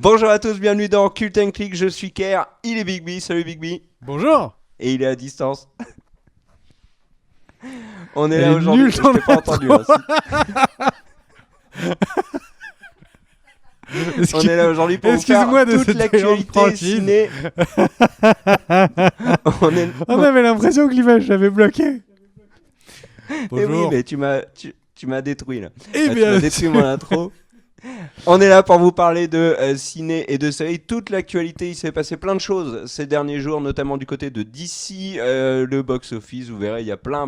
Bonjour à tous, bienvenue dans Cult & Click, je suis Ker, il est Big B, salut Big B. Bonjour. Et il est à distance. On est Elle là est aujourd'hui, nulle, je ton t'ai pas entendu. intro. On est là aujourd'hui pour vous faire Excuse-moi de toute cette l'actualité franchise. ciné. On est... On avait l'impression que l'image j'avais bloqué. Eh oui, Bonjour. mais tu m'as détruit là. Eh Tu bien, m'as détruit mon intro. On est là pour vous parler de ciné et de séries. Toute l'actualité, il s'est passé plein de choses ces derniers jours, notamment du côté de DC, le box-office. Vous verrez, il y a plein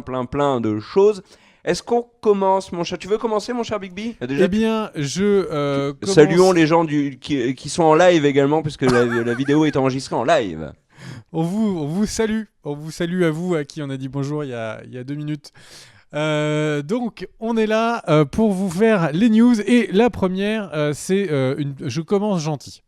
de choses. Est-ce qu'on commence, mon cher? Tu veux commencer, mon cher Big B? Déjà, eh bien, je commence. saluons les gens qui sont en live également, puisque la vidéo est enregistrée en live. On vous salue. On vous salue à vous à qui on a dit bonjour il y a 2 minutes. Donc on est là pour vous faire les news et la première c'est je commence gentil.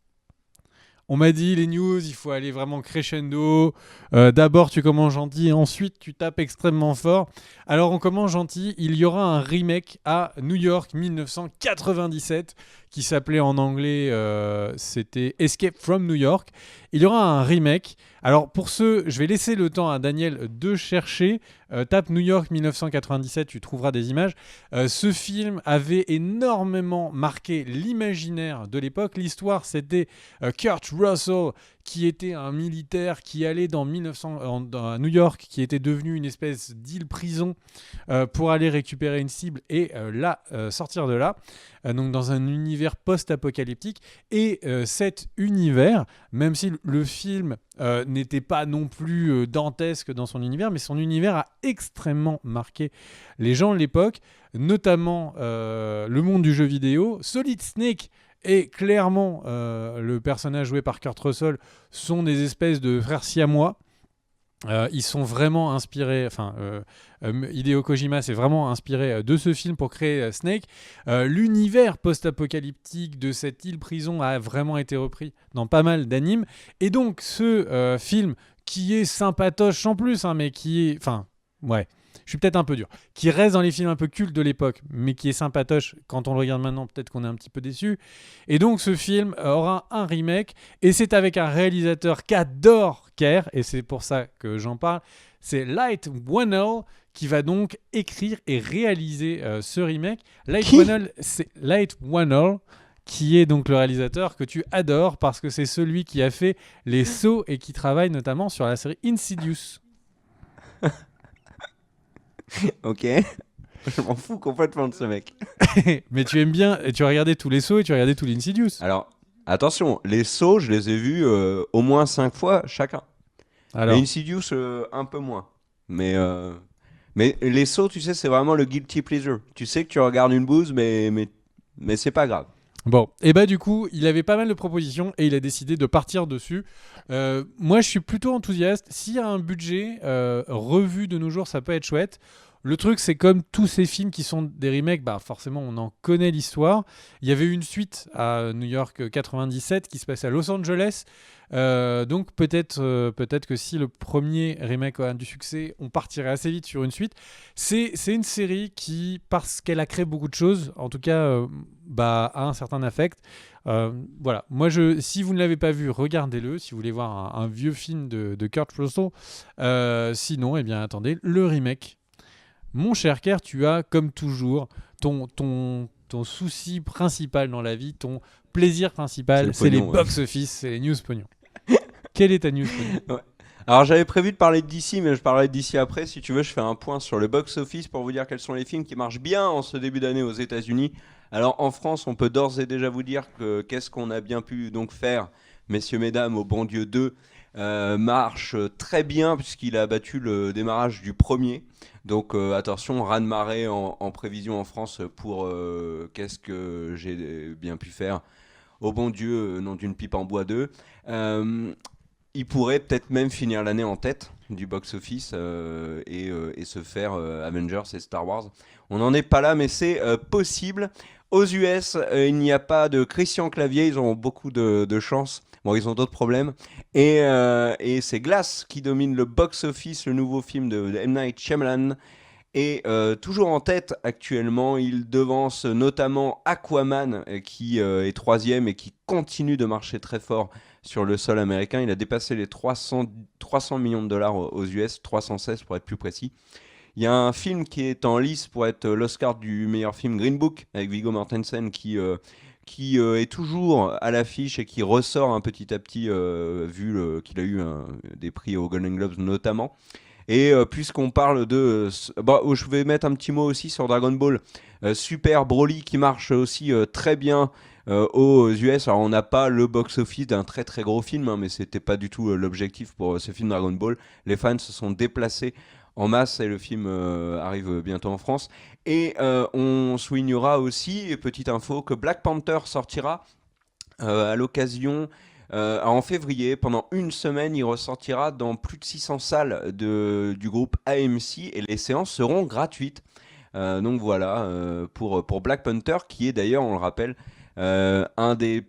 On m'a dit les news il faut aller vraiment crescendo, d'abord tu commences gentil et ensuite tu tapes extrêmement fort. Alors on commence gentil, il y aura un remake à New York 1997 qui s'appelait en anglais c'était Escape from New York. Il y aura un remake. Alors pour ceux, je vais laisser le temps à Daniel de chercher. Tape New York 1997, tu trouveras des images. Ce film avait énormément marqué l'imaginaire de l'époque. L'histoire, c'était Kurt Russell, qui était un militaire qui allait à New York, qui était devenu une espèce d'île-prison pour aller récupérer une cible et sortir de là. Donc dans un univers post-apocalyptique. Et cet univers, même si le film n'était pas non plus dantesque dans son univers, mais son univers a extrêmement marqué les gens de l'époque, notamment le monde du jeu vidéo. Solid Snake et clairement le personnage joué par Kurt Russell sont des espèces de frères siamois. Ils sont vraiment inspirés, Hideo Kojima s'est vraiment inspiré de ce film pour créer Snake. L'univers post-apocalyptique de cette île-prison a vraiment été repris dans pas mal d'animes. Et donc ce film qui est sympatoche en plus, mais qui est... je suis peut-être un peu dur. Qui reste dans les films un peu cultes de l'époque, mais qui est sympatoche. Quand on le regarde maintenant, peut-être qu'on est un petit peu déçu. Et donc, ce film aura un remake. Et c'est avec un réalisateur qu'adore Ker, et c'est pour ça que j'en parle. C'est Light Wannell qui va donc écrire et réaliser ce remake. Light Wannell, qui est donc le réalisateur que tu adores parce que c'est celui qui a fait Les Sauts et qui travaille notamment sur la série Insidious. Ok. Je m'en fous complètement de ce mec. Mais tu aimes bien, et tu as regardé tous les sauts et tu as regardé tous les Insidious. Alors, attention, les sauts, je les ai vus au moins 5 fois chacun. Alors, Les Insidious, un peu moins. Mais les sauts, tu sais, c'est vraiment le guilty pleasure. Tu sais que tu regardes une bouse, mais c'est pas grave. bon, et bah du coup, il avait pas mal de propositions et il a décidé de partir dessus. Moi, je suis plutôt enthousiaste. S'il y a un budget revu de nos jours, ça peut être chouette. Le truc, c'est comme tous ces films qui sont des remakes, bah forcément, on en connaît l'histoire. Il y avait eu une suite à New York 97 qui se passait à Los Angeles. Donc peut-être que si le premier remake a du succès, on partirait assez vite sur une suite. C'est une série qui, parce qu'elle a créé beaucoup de choses, en tout cas, a un certain affect. Voilà. Moi, si vous ne l'avez pas vu, regardez-le. Si vous voulez voir un vieux film de Kurt Russell. Sinon, eh bien, attendez, le remake. Mon cher Kerr, tu as, comme toujours, ton souci principal dans la vie, ton plaisir principal, c'est les pognon, box-office, c'est les news pognon. Quelle est ta news pognon? Ouais. Alors j'avais prévu de parler de DC, mais je parlerai de DC après. Si tu veux, je fais un point sur le box-office pour vous dire quels sont les films qui marchent bien en ce début d'année aux États-Unis. Alors en France, on peut d'ores et déjà vous dire que qu'est-ce qu'on a bien pu donc faire, messieurs, mesdames, au bon Dieu 2 marche très bien puisqu'il a battu le démarrage du premier. Donc attention, raz-de-marée en prévision en France pour qu'est-ce que j'ai bien pu faire. Au bon Dieu, nom d'une pipe en bois 2. Il pourrait peut-être même finir l'année en tête du box-office et se faire Avengers et Star Wars. On n'en est pas là, mais c'est possible. Aux US, il n'y a pas de Christian Clavier, ils ont beaucoup de chance. Bon, ils ont d'autres problèmes. Et c'est Glass qui domine le box-office, le nouveau film de M. Night Shyamalan. Et toujours en tête actuellement, il devance notamment Aquaman qui est troisième et qui continue de marcher très fort sur le sol américain. Il a dépassé les 300 millions de dollars aux US, 316 pour être plus précis. Il y a un film qui est en lice pour être l'Oscar du meilleur film, Green Book, avec Viggo Mortensen qui est toujours à l'affiche et qui ressort un petit à petit qu'il a eu des prix aux Golden Globes notamment. Et puisqu'on parle de... je vais mettre un petit mot aussi sur Dragon Ball. Super Broly qui marche aussi très bien aux US. Alors on n'a pas le box-office d'un très très gros film, hein, mais c'était pas du tout l'objectif pour ce film Dragon Ball. Les fans se sont déplacés en masse et le film arrive bientôt en France. Et on soulignera aussi, petite info, que Black Panther sortira à l'occasion... en février, pendant une semaine, il ressortira dans plus de 600 salles du groupe AMC et les séances seront gratuites. Donc voilà, pour Black Panther, qui est d'ailleurs, on le rappelle, un des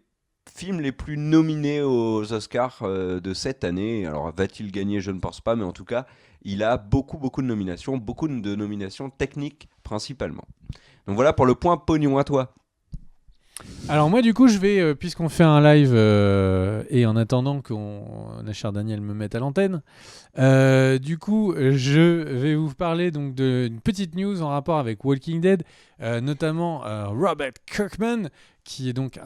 films les plus nominés aux Oscars de cette année. Alors va-t-il gagner? Je ne pense pas, mais en tout cas, il a beaucoup de nominations techniques principalement. Donc voilà pour le point pognon. À toi. Alors moi du coup je vais, puisqu'on fait un live et en attendant qu'on la chère Daniel me mette à l'antenne, du coup je vais vous parler donc d'une petite news en rapport avec Walking Dead, notamment Robert Kirkman, qui est donc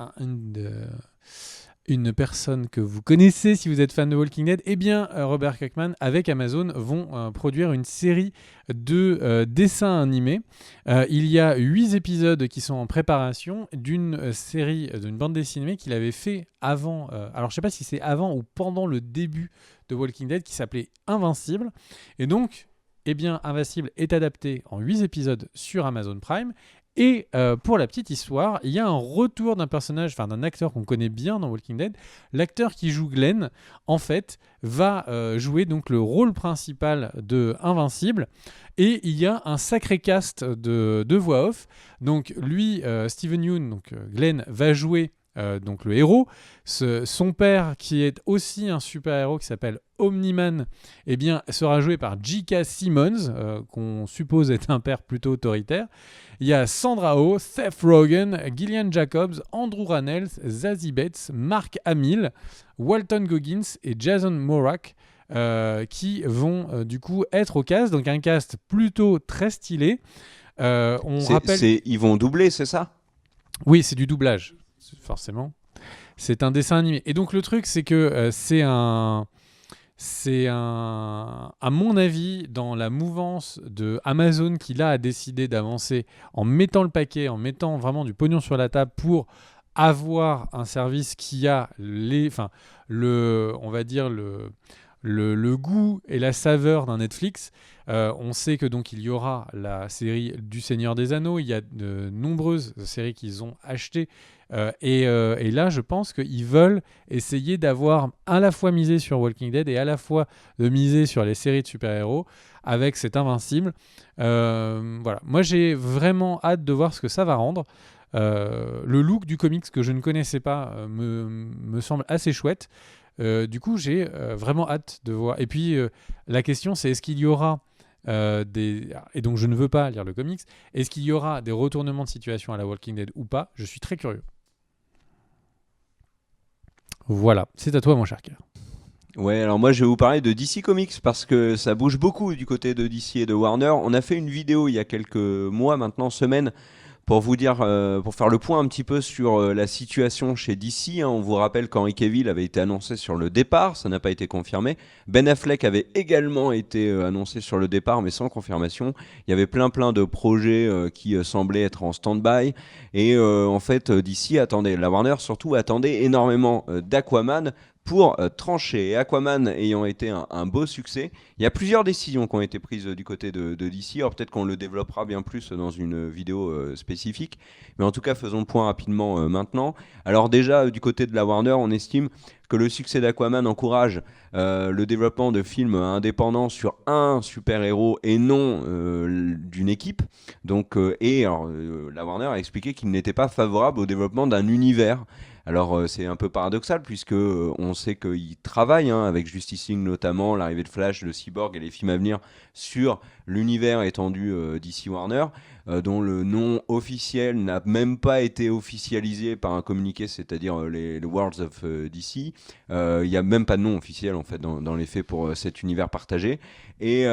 une personne que vous connaissez si vous êtes fan de Walking Dead. Eh bien Robert Kirkman avec Amazon vont produire une série de dessins animés. Il y a 8 épisodes qui sont en préparation d'une série, d'une bande dessinée qu'il avait fait avant, alors je sais pas si c'est avant ou pendant le début de Walking Dead, qui s'appelait Invincible. Et donc, eh bien, Invincible est adapté en 8 épisodes sur Amazon Prime. Et pour la petite histoire, il y a un retour d'un personnage, enfin d'un acteur qu'on connaît bien dans Walking Dead. L'acteur qui joue Glenn, en fait, va jouer donc le rôle principal de Invincible. Et il y a un sacré cast de voix off. Donc lui, Steven Yeun, donc Glenn, va jouer donc le héros. Son père, qui est aussi un super-héros qui s'appelle Omni-Man, eh bien, sera joué par J.K. Simmons, qu'on suppose être un père plutôt autoritaire. Il y a Sandra Oh, Seth Rogen, Gillian Jacobs, Andrew Rannells, Zazie Beetz, Mark Hamill, Walton Goggins et Jason Morak qui vont du coup être au cast. Donc un cast plutôt très stylé. Ils vont doubler, c'est ça? Oui, c'est du doublage, forcément. C'est un dessin animé. Et donc le truc, c'est que c'est à mon avis, dans la mouvance de Amazon qui là a décidé d'avancer en mettant le paquet, en mettant vraiment du pognon sur la table pour avoir un service qui a on va dire le goût et la saveur d'un Netflix. On sait que donc il y aura la série du Seigneur des Anneaux. Il y a de nombreuses séries qu'ils ont achetées. Et là, je pense qu'ils veulent essayer d'avoir à la fois misé sur Walking Dead et à la fois de miser sur les séries de super-héros avec cet Invincible. Voilà. Moi, j'ai vraiment hâte de voir ce que ça va rendre. Le look du comics que je ne connaissais pas me semble assez chouette. Du coup, j'ai vraiment hâte de voir. Et puis, la question, c'est est-ce qu'il y aura et donc je ne veux pas lire le comics, est-ce qu'il y aura des retournements de situation à la Walking Dead ou pas? Je suis très curieux. Voilà, c'est à toi mon cher Kerr. Ouais, alors moi je vais vous parler de DC Comics parce que ça bouge beaucoup du côté de DC et de Warner. On a fait une vidéo il y a quelques mois maintenant, semaines, pour vous dire, pour faire le point un petit peu sur la situation chez DC. Hein. On vous rappelle qu'Henry Cavill avait été annoncé sur le départ, ça n'a pas été confirmé. Ben Affleck avait également été annoncé sur le départ, mais sans confirmation. Il y avait plein de projets qui semblaient être en stand-by. Et en fait, DC attendait, la Warner surtout attendait énormément d'Aquaman pour trancher. Et Aquaman ayant été un beau succès, il y a plusieurs décisions qui ont été prises du côté de DC. Alors peut-être qu'on le développera bien plus dans une vidéo spécifique, mais en tout cas faisons le point rapidement maintenant. Alors déjà du côté de la Warner, on estime que le succès d'Aquaman encourage le développement de films indépendants sur un super-héros et non d'une équipe. Donc, la Warner a expliqué qu'il n'était pas favorable au développement d'un univers. Alors c'est un peu paradoxal puisque on sait qu'il travaille avec Justice League notamment, l'arrivée de Flash, de Cyborg et les films à venir sur l'univers étendu DC Warner, dont le nom officiel n'a même pas été officialisé par un communiqué, c'est-à-dire les Worlds of DC. Il n'y a même pas de nom officiel en fait dans les faits pour cet univers partagé. Et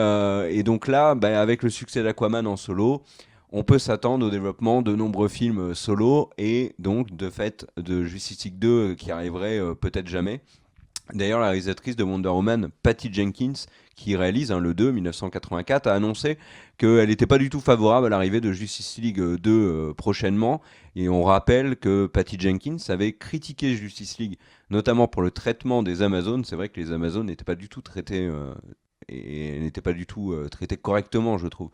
donc là, avec le succès d'Aquaman en solo, on peut s'attendre au développement de nombreux films solo et donc de fait de Justice League 2 qui arriverait peut-être jamais. D'ailleurs, la réalisatrice de Wonder Woman, Patty Jenkins, qui réalise le 2 1984, a annoncé qu'elle n'était pas du tout favorable à l'arrivée de Justice League 2 prochainement. Et on rappelle que Patty Jenkins avait critiqué Justice League, notamment pour le traitement des Amazones. C'est vrai que les Amazones n'étaient pas du tout traitées et n'étaient pas du tout traitées correctement, je trouve.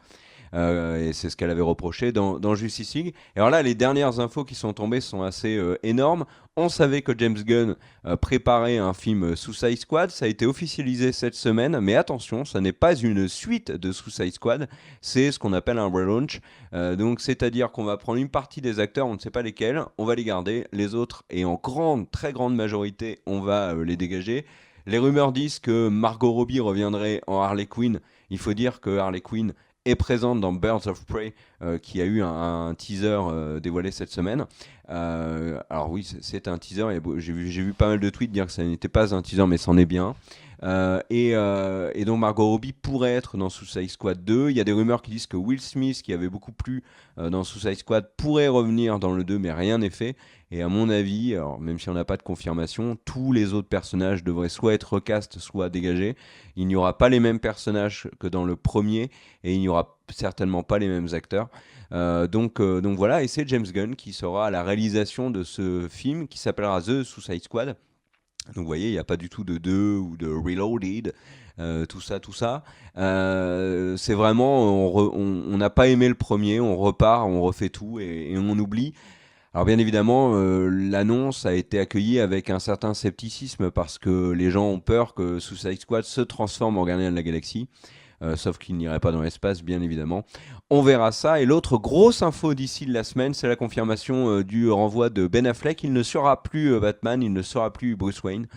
Et c'est ce qu'elle avait reproché dans Justice League. Et alors là, les dernières infos qui sont tombées sont assez énormes. On savait que James Gunn préparait un film Suicide Squad. Ça a été officialisé cette semaine. Mais attention, ça n'est pas une suite de Suicide Squad. C'est ce qu'on appelle un relaunch. Donc, c'est-à-dire qu'on va prendre une partie des acteurs, on ne sait pas lesquels, on va les garder. Les autres, et en très grande majorité, on va les dégager. Les rumeurs disent que Margot Robbie reviendrait en Harley Quinn. Il faut dire que Harley Quinn est présente dans Birds of Prey, qui a eu un teaser dévoilé cette semaine. Alors oui, c'est un teaser. J'ai vu pas mal de tweets dire que ça n'était pas un teaser, mais c'en est bien. Et donc Margot Robbie pourrait être dans Suicide Squad 2. Il y a des rumeurs qui disent que Will Smith, qui avait beaucoup plu dans Suicide Squad, pourrait revenir dans le 2, mais rien n'est fait. Et à mon avis, alors même si on n'a pas de confirmation, tous les autres personnages devraient soit être recast, soit dégagés. Il n'y aura pas les mêmes personnages que dans le premier, et il n'y aura certainement pas les mêmes acteurs. Donc voilà, et c'est James Gunn qui sera à la réalisation de ce film qui s'appellera The Suicide Squad. Donc vous voyez, il n'y a pas du tout de 2 ou de Reloaded, tout ça, tout ça. C'est vraiment, on n'a pas aimé le premier, on repart, on refait tout et on oublie. Alors bien évidemment, l'annonce a été accueillie avec un certain scepticisme parce que les gens ont peur que Suicide Squad se transforme en Gardien de la Galaxie. Sauf qu'il n'irait pas dans l'espace, bien évidemment. On verra ça. Et l'autre grosse info d'ici de la semaine, c'est la confirmation du renvoi de Ben Affleck. Il ne sera plus Batman, il ne sera plus Bruce Wayne,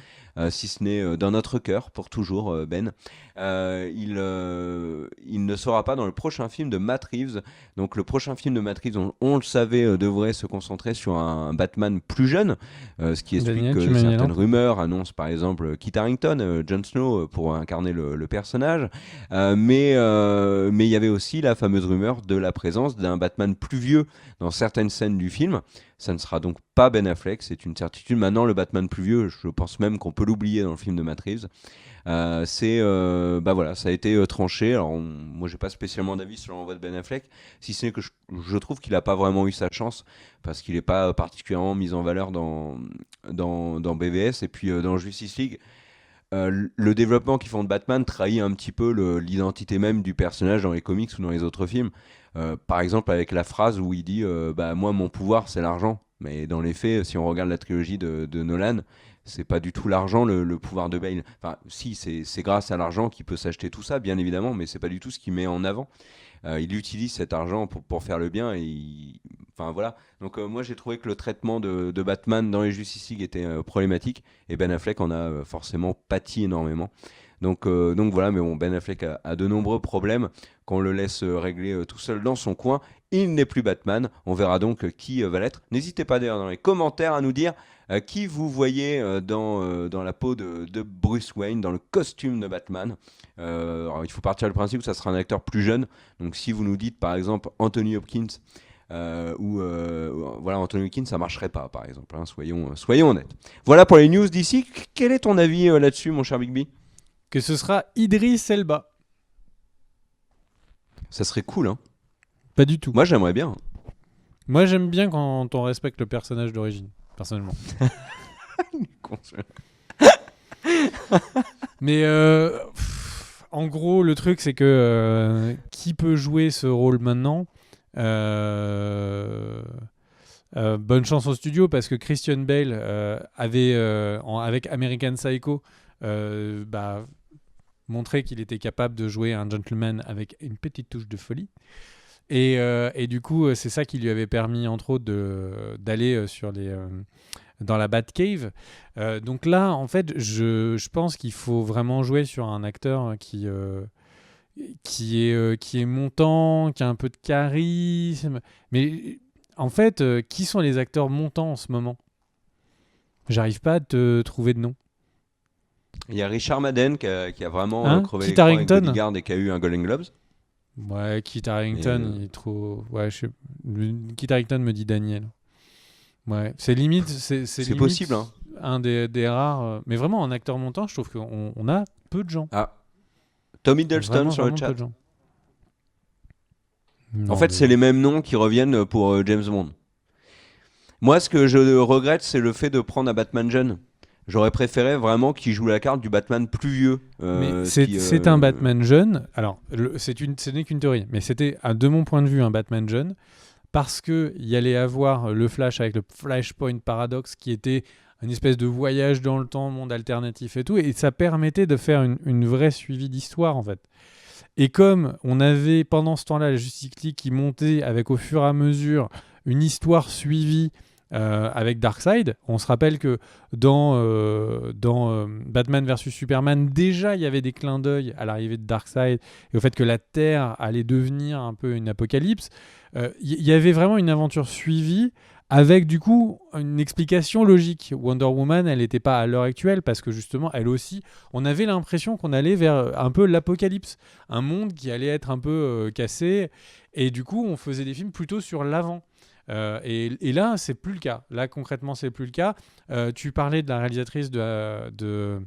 si ce n'est dans notre cœur, pour toujours, Ben. Il ne sera pas dans le prochain film de Matt Reeves. Donc le prochain film de Matt Reeves, on le savait, devrait se concentrer sur un Batman plus jeune, ce qui explique Daniel, tu que m'as mis certaines là. rumeurs annoncent par exemple Kit Harington, Jon Snow, pour incarner le personnage. Mais il y avait aussi la fameuse rumeur de la présence d'un Batman plus vieux dans certaines scènes du film. Ça ne sera donc pas Ben Affleck, c'est une certitude. Maintenant, le Batman plus vieux, je pense même qu'on peut l'oublier dans le film de Matt Reeves. Voilà, ça a été tranché. Alors, moi, j'ai pas spécialement d'avis sur l'envoi de Ben Affleck, si ce n'est que je trouve qu'il n'a pas vraiment eu sa chance parce qu'il n'est pas particulièrement mis en valeur dans BVS et puis dans Justice League. Le développement qu'ils font de Batman trahit un petit peu l'identité même du personnage dans les comics ou dans les autres films. Par exemple, avec la phrase où il dit moi, mon pouvoir, c'est l'argent. Mais dans les faits, si on regarde la trilogie de Nolan, c'est pas du tout l'argent le pouvoir de Bale. Enfin, si, c'est grâce à l'argent qu'il peut s'acheter tout ça, bien évidemment, mais c'est pas du tout ce qu'il met en avant. Il utilise cet argent pour faire le bien enfin voilà. Donc moi j'ai trouvé que le traitement de Batman dans les Justice League était problématique et Ben Affleck en a forcément pâti énormément. Donc voilà, mais bon, Ben Affleck a de nombreux problèmes qu'on le laisse régler tout seul dans son coin. Il n'est plus Batman, on verra donc qui va l'être. N'hésitez pas d'ailleurs dans les commentaires à nous dire qui vous voyez dans la peau de Bruce Wayne, dans le costume de Batman. Alors, il faut partir du principe que ça sera un acteur plus jeune. Donc si vous nous dites par exemple Anthony Hopkins, voilà, Anthony Hopkins, ça marcherait pas par exemple, hein, soyons honnêtes. Voilà pour les news d'ici. Quel est ton avis là-dessus, mon cher Bigby? Que ce sera Idris Elba. Ça serait cool, hein. Pas du tout. Moi j'aimerais bien. Moi, j'aime bien quand on respecte le personnage d'origine, personnellement. Mais en gros, le truc, c'est que qui peut jouer ce rôle maintenant bonne chance au studio, parce que Christian Bale avait, avec American Psycho, montré qu'il était capable de jouer un gentleman avec une petite touche de folie. Et du coup, c'est ça qui lui avait permis, entre autres, d'aller sur dans la Batcave. Donc là, en fait, je pense qu'il faut vraiment jouer sur un acteur qui est montant, qui a un peu de charisme. Mais en fait, qui sont les acteurs montants en ce moment? J'arrive pas à te trouver de nom. Il y a Richard Madden qui a vraiment Hein? crevé Kit l'écran avec Harington? Bodyguard et qui a eu un Golden Globes. Ouais, Kit Harington, Et, il est trop. Ouais, Kit Harington me dit Daniel. Ouais, c'est limite, c'est c'est limite possible, hein. un des rares. Mais vraiment, en acteur montant, je trouve qu'on a peu de gens. Ah, Tom Hiddleston Vraiment, sur le vraiment peu chat. de gens. En Non, fait, c'est mais. les mêmes noms qui reviennent pour James Bond. Moi, ce que je regrette, c'est le fait de prendre un Batman jeune. J'aurais préféré vraiment qu'il joue la carte du Batman plus vieux. Mais Ce qui, c'est un Batman jeune. Alors, ce n'est qu'une théorie, mais c'était, de mon point de vue, un Batman jeune parce qu'il y allait avoir le Flash avec le Flashpoint Paradox qui était une espèce de voyage dans le temps, monde alternatif et tout, et ça permettait de faire une vraie suivi d'histoire en fait. Et comme on avait pendant ce temps-là la Justice League qui montait avec au fur et à mesure une histoire suivie avec Darkseid, on se rappelle que dans Batman vs Superman, déjà il y avait des clins d'œil à l'arrivée de Darkseid et au fait que la Terre allait devenir un peu une apocalypse. Il y avait vraiment une aventure suivie avec du coup une explication logique. Wonder Woman, elle n'était pas à l'heure actuelle parce que justement, elle aussi, on avait l'impression qu'on allait vers un peu l'apocalypse, un monde qui allait être un peu cassé, et du coup, on faisait des films plutôt sur l'avant. Et là, c'est plus le cas. Là, concrètement, c'est plus le cas. Tu parlais de la réalisatrice de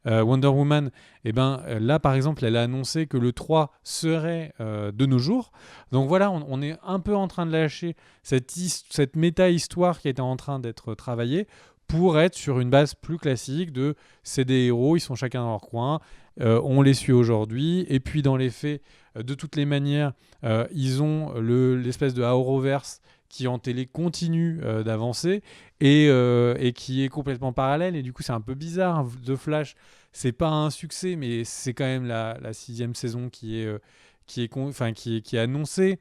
Wonder Woman. Et ben là, par exemple, elle a annoncé que le 3 serait de nos jours. Donc voilà, on est un peu en train de lâcher cette méta-histoire qui était en train d'être travaillée pour être sur une base plus classique de c'est des héros, ils sont chacun dans leur coin, on les suit aujourd'hui, et puis dans les faits, de toutes les manières, ils ont l'espèce de Arrowverse qui en télé continue d'avancer et qui est complètement parallèle, et du coup c'est un peu bizarre. The Flash, c'est pas un succès, mais c'est quand même la 6e saison qui est annoncée.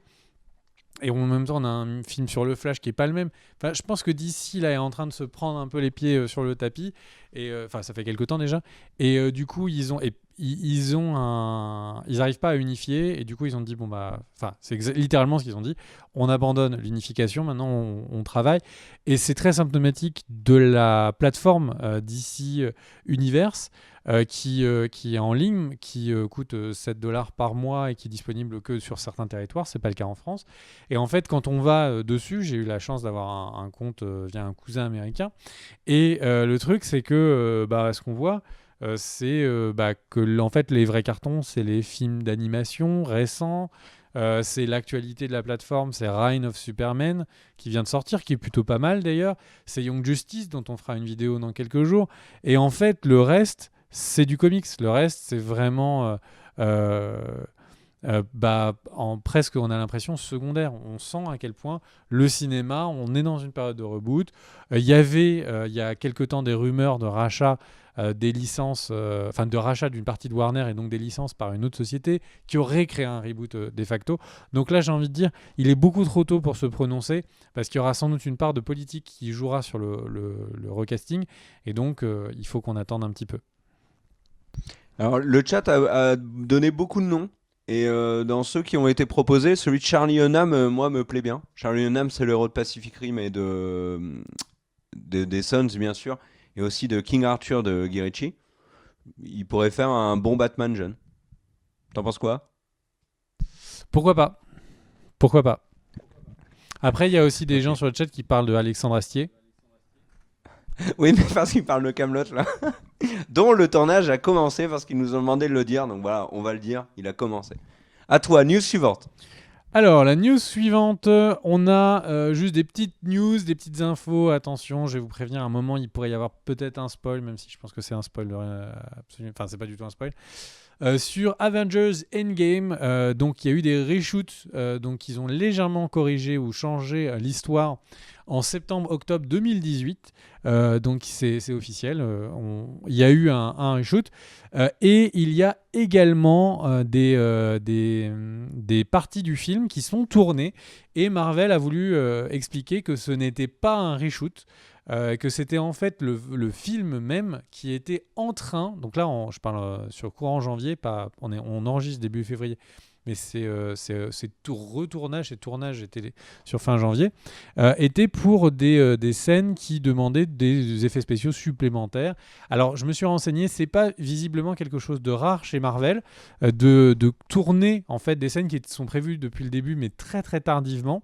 Et en même temps, on a un film sur le Flash qui est pas le même. Enfin, je pense que DC là est en train de se prendre un peu les pieds sur le tapis. Et enfin, ça fait quelques temps déjà. Et du coup, ils arrivent pas à unifier. Et du coup, ils ont dit bon bah, enfin, c'est littéralement ce qu'ils ont dit. On abandonne l'unification. Maintenant, on travaille. Et c'est très symptomatique de la plateforme DC Universe. Qui est en ligne, qui coûte 7 dollars par mois et qui est disponible que sur certains territoires. C'est pas le cas en France. Et en fait, quand on va dessus, j'ai eu la chance d'avoir un compte via un cousin américain. Et le truc, c'est que ce qu'on voit, c'est que en fait, les vrais cartons, c'est les films d'animation récents. C'est l'actualité de la plateforme, c'est Reign of Superman qui vient de sortir, qui est plutôt pas mal d'ailleurs. C'est Young Justice dont on fera une vidéo dans quelques jours. Et en fait, le reste, c'est du comics. Le reste, c'est vraiment presque, on a l'impression, secondaire. On sent à quel point le cinéma, on est dans une période de reboot. Il y a quelque temps des rumeurs de rachat des licences, de rachat d'une partie de Warner et donc des licences par une autre société qui aurait créé un reboot de facto. Donc là, j'ai envie de dire, il est beaucoup trop tôt pour se prononcer parce qu'il y aura sans doute une part de politique qui jouera sur le recasting, et donc il faut qu'on attende un petit peu. Alors, le chat a donné beaucoup de noms. Et dans ceux qui ont été proposés, celui de Charlie Hunnam, moi, me plaît bien. Charlie Hunnam, c'est le héros de Pacific Rim et des Sons, bien sûr. Et aussi de King Arthur de Guy Ritchie. Il pourrait faire un bon Batman jeune. T'en penses quoi? Pourquoi pas? Pourquoi pas? Après, il y a aussi des Ok. gens sur le chat qui parlent de Alexandre Astier. Oui, mais parce qu'il parle de Camelot là. Dont le tournage a commencé parce qu'ils nous ont demandé de le dire. Donc voilà, on va le dire, il a commencé. À toi, news suivante. Alors, la news suivante, on a juste des petites news, des petites infos. Attention, je vais vous prévenir, à un moment, il pourrait y avoir peut-être un spoil, même si je pense que c'est un spoil absolument. Enfin, c'est pas du tout un spoil. Sur Avengers Endgame, donc il y a eu des reshoots, donc ils ont légèrement corrigé ou changé l'histoire en septembre-octobre 2018, donc c'est officiel, il y a eu un reshoot, et il y a également des parties du film qui sont tournées, et Marvel a voulu expliquer que ce n'était pas un reshoot, que c'était en fait le film même qui était en train, donc là je parle sur courant janvier, pas, on enregistre début février, mais c'est retournage et tournage était sur fin janvier, était pour des scènes qui demandaient des effets spéciaux supplémentaires. Alors je me suis renseigné, c'est pas visiblement quelque chose de rare chez Marvel de tourner en fait des scènes qui sont prévues depuis le début mais très très tardivement.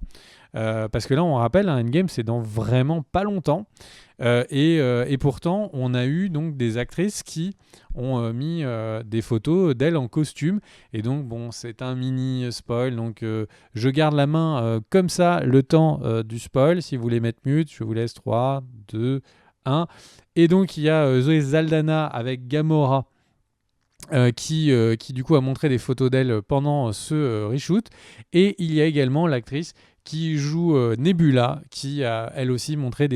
Parce que là, on rappelle, Endgame, c'est dans vraiment pas longtemps. Et pourtant, on a eu donc des actrices qui ont mis des photos d'elles en costume. Et donc, bon, c'est un mini spoil. Donc, je garde la main comme ça le temps du spoil. Si vous voulez mettre mute, je vous laisse 3, 2, 1. Et donc, il y a Zoé Saldana avec Gamora. Qui du coup a montré des photos d'elle pendant ce reshoot. Et il y a également l'actrice qui joue Nebula, qui a elle aussi montré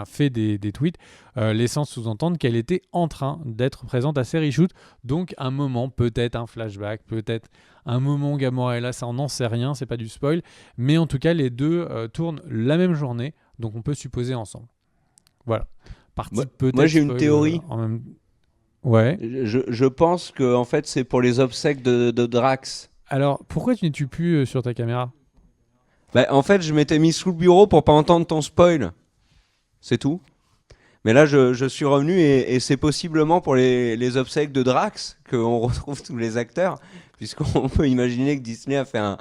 fait des tweets laissant sous-entendre qu'elle était en train d'être présente à ces reshoots. Donc un moment, peut-être un flashback, peut-être un moment Gamora est là, ça on n'en sait rien, c'est pas du spoil. Mais en tout cas, les deux tournent la même journée, donc on peut supposer ensemble. Voilà. Moi j'ai une théorie. Ouais. Je pense que en fait c'est pour les obsèques de Drax. Alors pourquoi tu n'es-tu plus sur ta caméra ? Bah, en fait, je m'étais mis sous le bureau pour pas entendre ton spoil. C'est tout. Mais là, je suis revenu et c'est possiblement pour les obsèques de Drax qu'on retrouve tous les acteurs, puisqu'on peut imaginer que Disney a fait un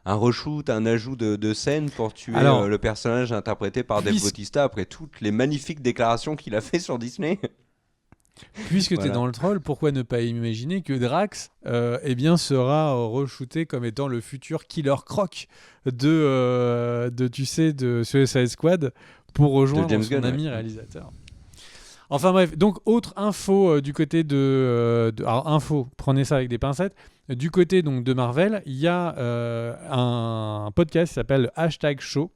reshoot, un ajout de scène pour tuer le personnage interprété par Dave Bautista après toutes les magnifiques déclarations qu'il a fait sur Disney. Puisque tu es dans le troll, pourquoi ne pas imaginer que Drax sera re-shooté comme étant le futur Killer Croc de Suicide Squad pour rejoindre son ami réalisateur. Enfin bref, donc autre info du côté alors info, prenez ça avec des pincettes. Du côté donc de Marvel, il y a un podcast qui s'appelle #Show.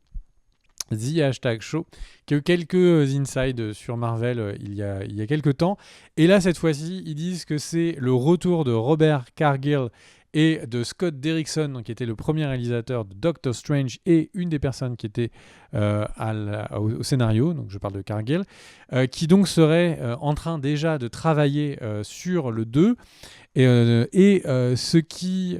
The #Show, qui a eu quelques insides sur Marvel il y a quelques temps. Et là, cette fois-ci, ils disent que c'est le retour de Robert Cargill et de Scott Derrickson, qui était le premier réalisateur de Doctor Strange et une des personnes qui était au scénario, donc je parle de Cargill, qui donc serait en train déjà de travailler sur le 2. Ce qui,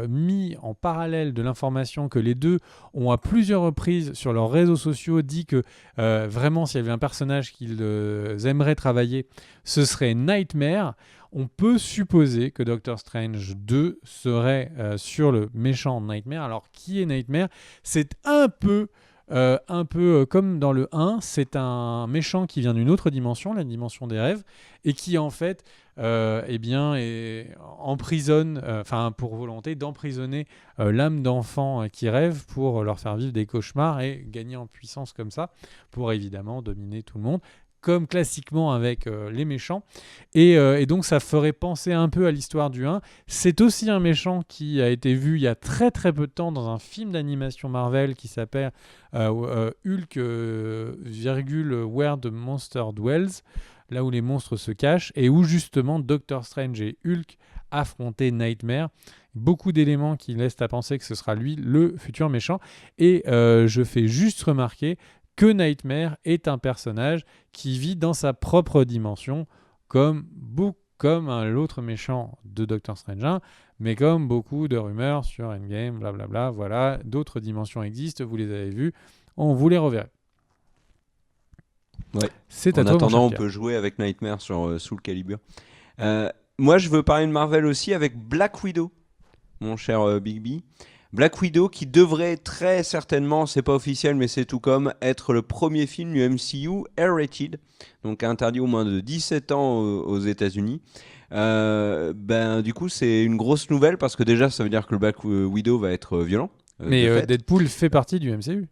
mis en parallèle de l'information que les deux ont à plusieurs reprises sur leurs réseaux sociaux dit que vraiment s'il y avait un personnage qu'ils aimeraient travailler, ce serait Nightmare. On peut supposer que Doctor Strange 2 serait sur le méchant Nightmare. Alors qui est Nightmare ? C'est un peu comme dans le 1, c'est un méchant qui vient d'une autre dimension, la dimension des rêves, et qui en fait emprisonne, pour volonté d'emprisonner l'âme d'enfant qui rêve pour leur faire vivre des cauchemars et gagner en puissance comme ça, pour évidemment dominer tout le monde, comme classiquement avec les méchants. Et donc ça ferait penser un peu à l'histoire du 1. C'est aussi un méchant qui a été vu il y a très très peu de temps dans un film d'animation Marvel qui s'appelle Hulk, Where the Monster Dwells, là où les monstres se cachent, et où justement Doctor Strange et Hulk affrontaient Nightmare. Beaucoup d'éléments qui laissent à penser que ce sera lui le futur méchant. Et je fais juste remarquer que Nightmare est un personnage qui vit dans sa propre dimension, comme l'autre méchant de Doctor Strange 1, mais comme beaucoup de rumeurs sur Endgame, blablabla, voilà, d'autres dimensions existent, vous les avez vues, on vous les reverra. Ouais. C'est en à toi, attendant, on peut jouer avec Nightmare sur Soul Calibur. Moi, je veux parler de Marvel aussi avec Black Widow, mon cher Big B. Black Widow qui devrait très certainement, c'est pas officiel mais c'est tout comme, être le premier film du MCU R-rated, donc interdit au moins de 17 ans aux États-Unis. Du coup c'est une grosse nouvelle parce que déjà ça veut dire que le Black Widow va être violent. Mais Deadpool fait partie du MCU.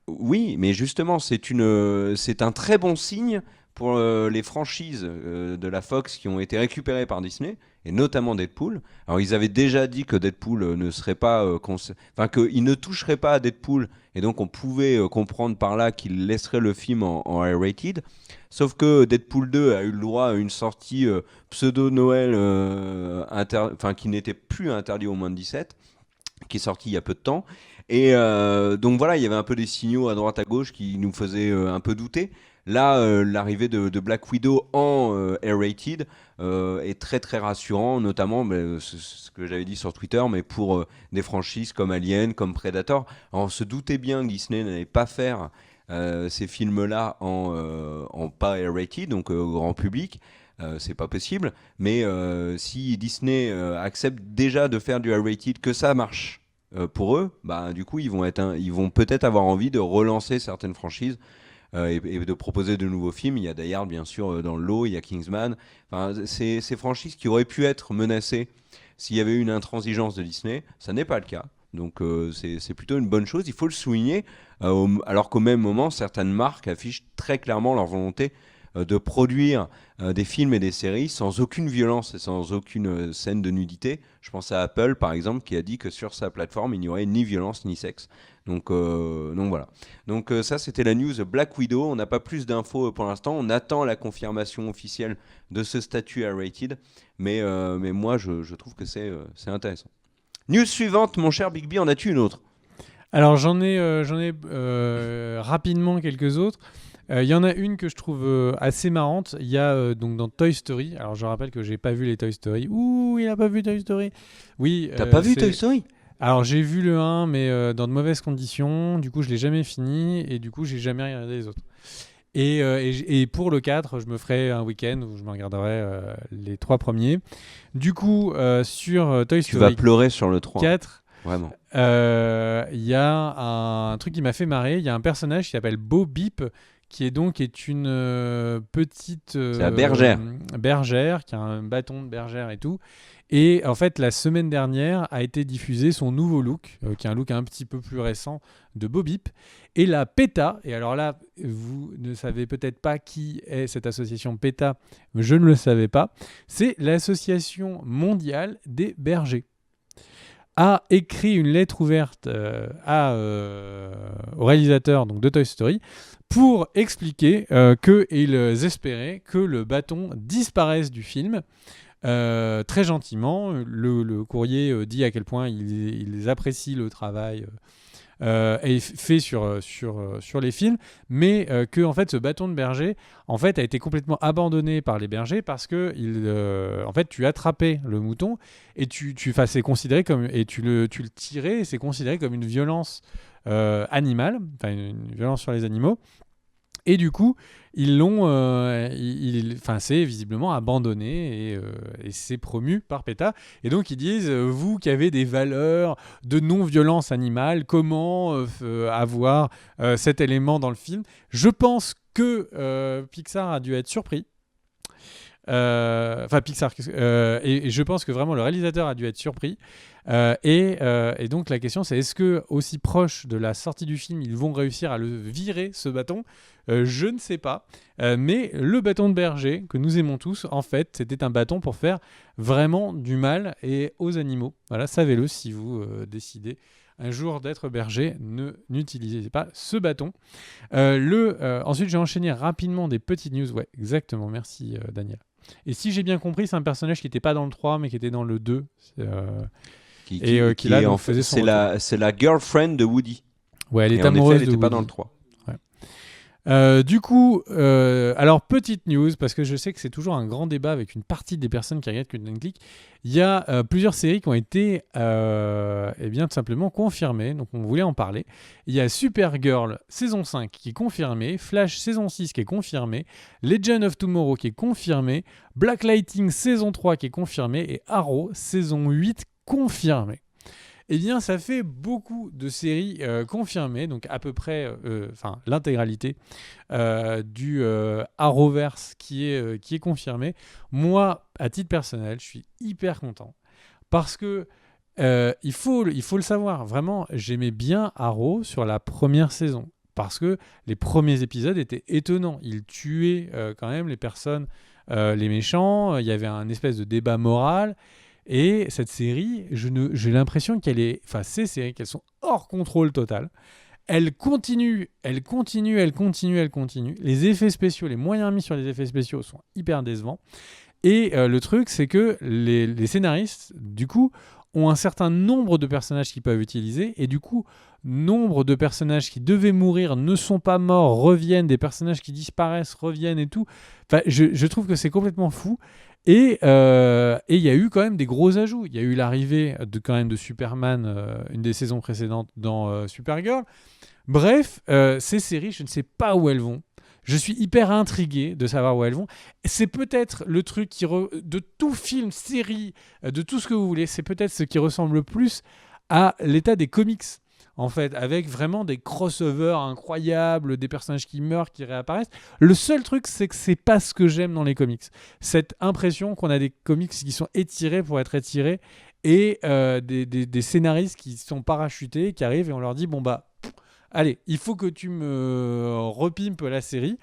Oui, mais justement c'est un très bon signe pour les franchises de la Fox qui ont été récupérées par Disney, et notamment Deadpool. Alors ils avaient déjà dit que Deadpool ne serait pas, qu'ils ne toucheraient pas à Deadpool, et donc on pouvait comprendre par là qu'ils laisseraient le film en R-rated. Sauf que Deadpool 2 a eu le droit à une sortie pseudo-Noël qui n'était plus interdit au moins de 17. qui est sorti il y a peu de temps. Et donc voilà, il y avait un peu des signaux à droite à gauche qui nous faisaient un peu douter. Là, l'arrivée de Black Widow en R-rated est très très rassurant, notamment c'est ce que j'avais dit sur Twitter, mais pour des franchises comme Alien, comme Predator. Alors, on se doutait bien que Disney n'allait pas faire ces films-là en pas R-rated, donc au grand public. C'est pas possible, mais si Disney accepte déjà de faire du R-rated, que ça marche pour eux, bah, du coup ils vont peut-être avoir envie de relancer certaines franchises et de proposer de nouveaux films. Il y a Die Hard bien sûr dans le lot, il y a Kingsman. Enfin, ces franchises qui auraient pu être menacées s'il y avait eu une intransigeance de Disney, ça n'est pas le cas. Donc c'est plutôt une bonne chose, il faut le souligner, alors qu'au même moment, certaines marques affichent très clairement leur volonté de produire des films et des séries sans aucune violence et sans aucune scène de nudité. Je pense à Apple, par exemple, qui a dit que sur sa plateforme, il n'y aurait ni violence ni sexe. Donc voilà. Donc ça, c'était la news Black Widow. On n'a pas plus d'infos pour l'instant. On attend la confirmation officielle de ce statut R-rated. Mais moi, je trouve que c'est intéressant. News suivante, mon cher Big B, en as-tu une autre? Alors j'en ai rapidement quelques autres. Il y en a une que je trouve assez marrante. Il y a donc dans Toy Story. Alors je rappelle que j'ai pas vu les Toy Story. Ouh, il a pas vu Toy Story. Oui. T'as pas vu Toy Story? Alors j'ai vu le 1, mais dans de mauvaises conditions. Du coup, je l'ai jamais fini et du coup, j'ai jamais regardé les autres. Et pour le 4, je me ferai un week-end où je me regarderai les 3 premiers. Du coup, sur Toy Tu Story vas pleurer sur le 3. 4, Vraiment. il y a un truc qui m'a fait marrer. Il y a un personnage qui s'appelle Bo Beep, qui est une petite C'est la bergère. bergère, qui a un bâton de bergère et tout. Et en fait, la semaine dernière a été diffusé son nouveau look, qui est un look un petit peu plus récent de Bo Beep. Et la PETA, et alors là, vous ne savez peut-être pas qui est cette association PETA, je ne le savais pas, c'est l'Association mondiale des bergers, a écrit une lettre ouverte au réalisateur donc, de Toy Story pour expliquer qu'ils espéraient que le bâton disparaisse du film. Très gentiment, le courrier dit à quel point ils apprécient le travail fait sur les films, mais que en fait ce bâton de berger en fait a été complètement abandonné par les bergers parce que en fait tu attrapais le mouton et c'est considéré comme et tu le tirais et c'est considéré comme une violence animale, enfin une violence sur les animaux. Et du coup, ils l'ont, c'est visiblement abandonné et c'est promu par PETA. Et donc ils disent, vous qui avez des valeurs de non-violence animale, comment avoir cet élément dans le film? Je pense que Pixar a dû être surpris. Pixar. Et je pense que vraiment le réalisateur a dû être surpris. Et donc la question c'est est-ce que aussi proche de la sortie du film ils vont réussir à le virer ce bâton? Je ne sais pas, mais le bâton de berger que nous aimons tous en fait c'était un bâton pour faire vraiment du mal et aux animaux. Voilà, savez-le si vous décidez un jour d'être berger, n'utilisez pas ce bâton. Ensuite j'ai enchaîné rapidement des petites news. Ouais, exactement, merci Daniel. Et si j'ai bien compris, c'est un personnage qui n'était pas dans le 3 mais qui était dans le 2. C'est la girlfriend de Woody. Ouais, elle est en amoureuse effet, elle de n'était pas Woody. dans le 3. Du coup, alors petite news, parce que je sais que c'est toujours un grand débat avec une partie des personnes qui regardent Cult & Click. Il y a plusieurs séries qui ont été tout simplement confirmées, donc on voulait en parler. Il y a Supergirl saison 5 qui est confirmée, Flash saison 6 qui est confirmée, Legend of Tomorrow qui est confirmée, Black Lightning saison 3 qui est confirmée et Arrow saison 8 confirmée. Eh bien, ça fait beaucoup de séries confirmées, donc à peu près l'intégralité du Arrowverse qui est confirmé. Moi, à titre personnel, je suis hyper content parce que il faut le savoir. Vraiment, j'aimais bien Arrow sur la première saison parce que les premiers épisodes étaient étonnants. Ils tuaient quand même les personnes, les méchants. Il y avait un espèce de débat moral. Et cette série, j'ai l'impression ces séries, qu'elles sont hors contrôle total. Elles continuent. Les effets spéciaux, les moyens mis sur les effets spéciaux sont hyper décevants. Et le truc, c'est que les scénaristes, du coup, ont un certain nombre de personnages qu'ils peuvent utiliser, et du coup, nombre de personnages qui devaient mourir ne sont pas morts, reviennent, des personnages qui disparaissent, reviennent et tout. Enfin, je trouve que c'est complètement fou. Et il y a eu quand même des gros ajouts. Il y a eu l'arrivée quand même de Superman, une des saisons précédentes dans Supergirl. Bref, ces séries, je ne sais pas où elles vont. Je suis hyper intrigué de savoir où elles vont. C'est peut-être le truc de tout film, série, de tout ce que vous voulez, c'est peut-être ce qui ressemble le plus à l'état des comics. En fait, avec vraiment des crossovers incroyables, des personnages qui meurent, qui réapparaissent. Le seul truc, c'est que c'est pas ce que j'aime dans les comics. Cette impression qu'on a des comics qui sont étirés pour être étirés et des scénaristes qui sont parachutés, qui arrivent et on leur dit bon bah allez, il faut que tu me repimpes la série.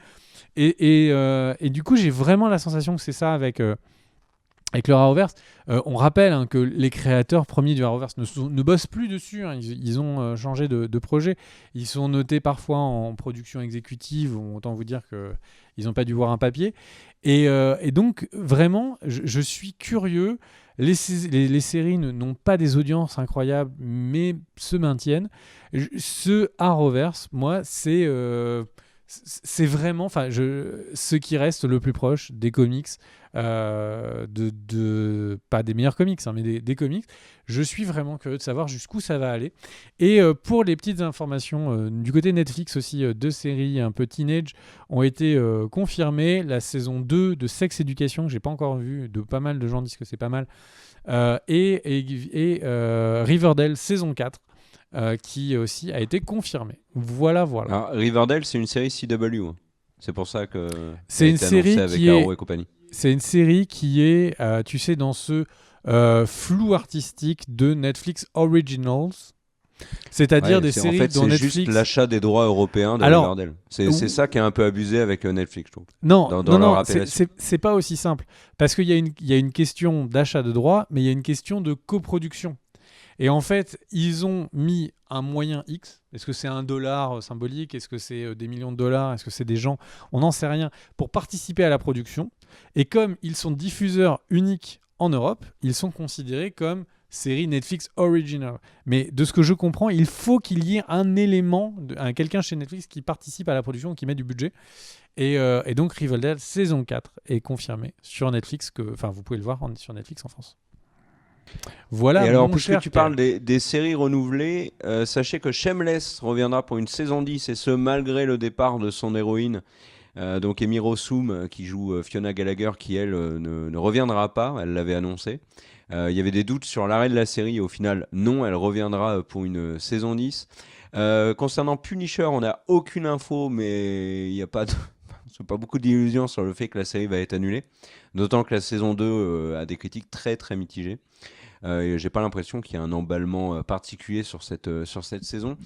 Et du coup, j'ai vraiment la sensation que c'est ça avec le Arrowverse. On rappelle que les créateurs premiers du Arrowverse ne bossent plus dessus. Ils ont changé de projet. Ils sont notés parfois en production exécutive. Autant vous dire qu'ils n'ont pas dû voir un papier. Et donc, vraiment, je suis curieux. Les séries n'ont pas des audiences incroyables, mais se maintiennent. Ce Arrowverse, moi, c'est vraiment ce qui reste le plus proche des comics, pas des meilleurs comics, hein, mais des comics. Je suis vraiment curieux de savoir jusqu'où ça va aller. Et pour les petites informations, du côté Netflix aussi, deux séries un peu teenage ont été confirmées. La saison 2 de Sex Education, que j'ai pas encore vue, de pas mal de gens disent que c'est pas mal, et Riverdale saison 4. Qui aussi a été confirmé. Voilà. Alors, Riverdale, c'est une série CW. C'est pour ça que c'est une série avec Arrow et compagnie. C'est une série qui est, tu sais, dans ce flou artistique de Netflix Originals. C'est-à-dire des séries dont Netflix... C'est juste l'achat des droits européens de Riverdale. C'est ça qui est un peu abusé avec Netflix, je trouve. Non, c'est pas aussi simple. Parce qu'il y a une question d'achat de droits, mais il y a une question de coproduction. Et en fait, ils ont mis un moyen X. Est-ce que c'est $1 symbolique? Est-ce que c'est des millions de dollars? Est-ce que c'est des gens? On n'en sait rien. Pour participer à la production. Et comme ils sont diffuseurs uniques en Europe, ils sont considérés comme série Netflix Original. Mais de ce que je comprends, il faut qu'il y ait un élément, quelqu'un chez Netflix qui participe à la production, qui met du budget. Et donc Riverdale saison 4 est confirmée sur Netflix. Vous pouvez le voir sur Netflix en France. Voilà. Et alors, puisque tu parles des séries renouvelées, sachez que Shameless reviendra pour une saison 10, et ce malgré le départ de son héroïne, donc Amy Rossum, qui joue Fiona Gallagher, qui elle ne reviendra pas, elle l'avait annoncé. Il y avait des doutes sur l'arrêt de la série, et au final, non, elle reviendra pour une saison 10. Concernant Punisher, on n'a aucune info, mais il n'y a pas beaucoup d'illusions sur le fait que la série va être annulée. D'autant que la saison 2 a des critiques très très mitigées. J'ai pas l'impression qu'il y ait un emballement particulier sur cette saison.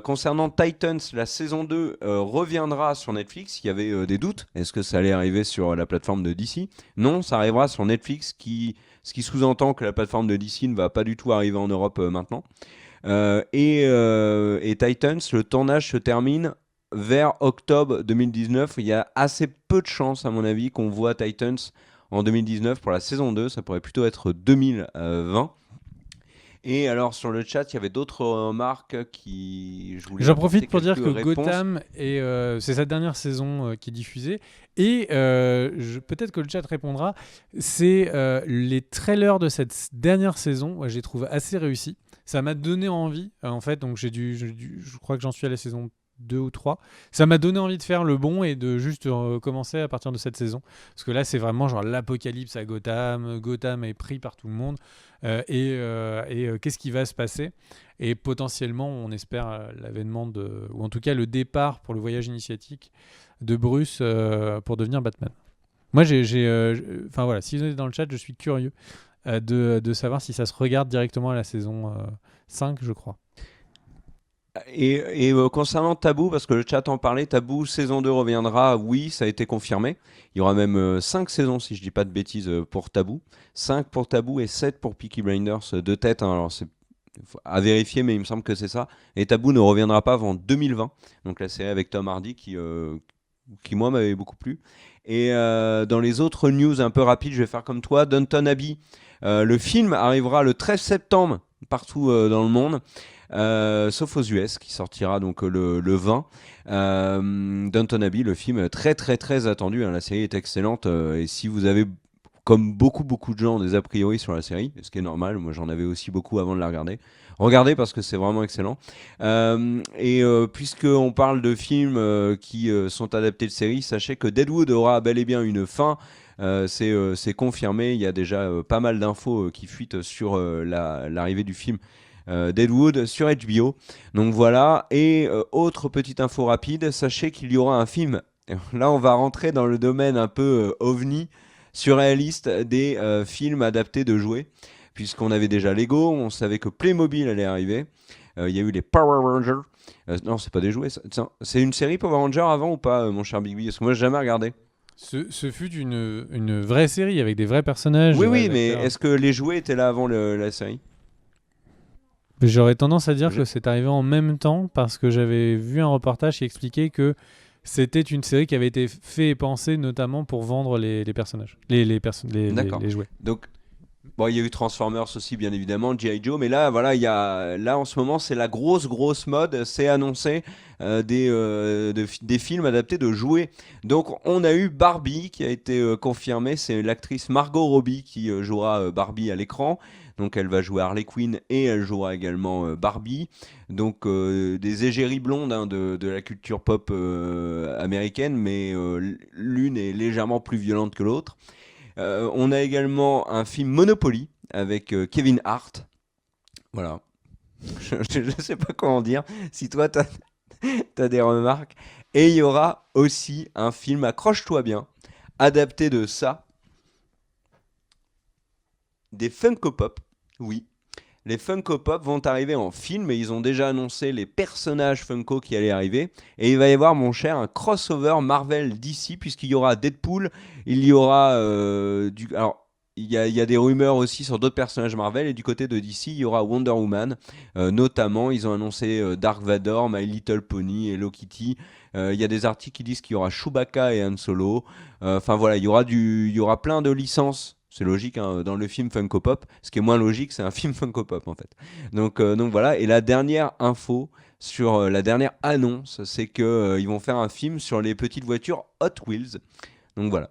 Concernant Titans, la saison 2 reviendra sur Netflix. Il y avait des doutes. Est-ce que ça allait arriver sur la plateforme de DC? Non, ça arrivera sur Netflix, ce qui sous-entend que la plateforme de DC ne va pas du tout arriver en Europe maintenant. Et Titans, le tournage se termine vers octobre 2019. Il y a assez peu de chances, à mon avis, qu'on voit Titans en 2019 pour la saison 2. Ça pourrait plutôt être 2020. Et alors, sur le chat, il y avait d'autres remarques qui... J'en profite pour dire que réponses. Gotham, c'est sa dernière saison qui est diffusée. Et peut-être que le chat répondra. C'est les trailers de cette dernière saison, je les trouve assez réussis. Ça m'a donné envie, en fait. Donc, je crois que j'en suis à la saison 2 ou 3. Ça m'a donné envie de faire le bon et de juste commencer à partir de cette saison. Parce que là, c'est vraiment genre l'apocalypse à Gotham. Gotham est pris par tout le monde. Qu'est-ce qui va se passer? Et potentiellement, on espère l'avènement ou en tout cas le départ pour le voyage initiatique de Bruce pour devenir Batman. Moi, voilà, si vous êtes dans le chat, je suis curieux de savoir si ça se regarde directement à la saison 5, je crois. Et concernant Taboo, parce que le chat en parlait, Taboo saison 2 reviendra, oui, ça a été confirmé. Il y aura même 5 saisons, si je dis pas de bêtises, pour Taboo. 5 pour Taboo et 7 pour Peaky Blinders, de tête. Hein. Alors c'est à vérifier, mais il me semble que c'est ça. Et Taboo ne reviendra pas avant 2020. Donc la série avec Tom Hardy qui moi, m'avait beaucoup plu. Et dans les autres news un peu rapides, je vais faire comme toi. Downton Abbey Le film arrivera le 13 septembre partout dans le monde. Sauf aux US, qui sortira donc le 20. Downton Abbey, le film très très très attendu, hein. La série est excellente, et si vous avez, comme beaucoup de gens, des a priori sur la série, ce qui est normal, moi j'en avais aussi beaucoup avant de la regarder. Regardez parce que c'est vraiment excellent. Puisqu'on parle de films qui sont adaptés de séries, sachez que Deadwood aura bel et bien une fin. C'est confirmé, il y a déjà pas mal d'infos qui fuitent sur l'arrivée du film Deadwood sur HBO. Donc voilà, et autre petite info rapide, sachez qu'il y aura un film, là on va rentrer dans le domaine un peu ovni, surréaliste des films adaptés de jouets, puisqu'on avait déjà Lego, on savait que Playmobil allait arriver, il y a eu les Power Rangers, non c'est pas des jouets, tiens, c'est une série Power Rangers avant ou pas mon cher Big B, parce que moi j'ai jamais regardé. Ce fut une vraie série avec des vrais personnages. Oui, mais est-ce que les jouets étaient là avant la série? J'aurais tendance à dire que c'est arrivé en même temps parce que j'avais vu un reportage qui expliquait que c'était une série qui avait été fait et pensée notamment pour vendre les personnages, les jouets. Donc, bon, il y a eu Transformers aussi, bien évidemment, G.I. Joe, mais là, voilà, là en ce moment, c'est la grosse mode, c'est annoncé des films adaptés de jouets. Donc, on a eu Barbie qui a été confirmée, c'est l'actrice Margot Robbie qui jouera Barbie à l'écran. Donc, elle va jouer Harley Quinn et elle jouera également Barbie. Donc, des égéries blondes, hein, de la culture pop américaine, mais l'une est légèrement plus violente que l'autre. On a également un film Monopoly avec Kevin Hart. Voilà. Je ne sais pas comment dire. Si toi, tu as des remarques. Et il y aura aussi un film, accroche-toi bien, adapté de ça. Des Funko Pop. Oui. Les Funko Pop vont arriver en film et ils ont déjà annoncé les personnages Funko qui allaient arriver. Et il va y avoir, mon cher, un crossover Marvel DC, puisqu'il y aura Deadpool, il y aura Alors, il y a des rumeurs aussi sur d'autres personnages Marvel, et du côté de DC, il y aura Wonder Woman. Notamment, ils ont annoncé Dark Vador, My Little Pony, Hello Kitty. Il y a des articles qui disent qu'il y aura Chewbacca et Han Solo. Enfin voilà, il y aura plein de licences. C'est logique, hein, dans le film Funko Pop. Ce qui est moins logique, c'est un film Funko Pop en fait. Donc voilà. Et la dernière info sur la dernière annonce, c'est que ils vont faire un film sur les petites voitures Hot Wheels. Donc voilà.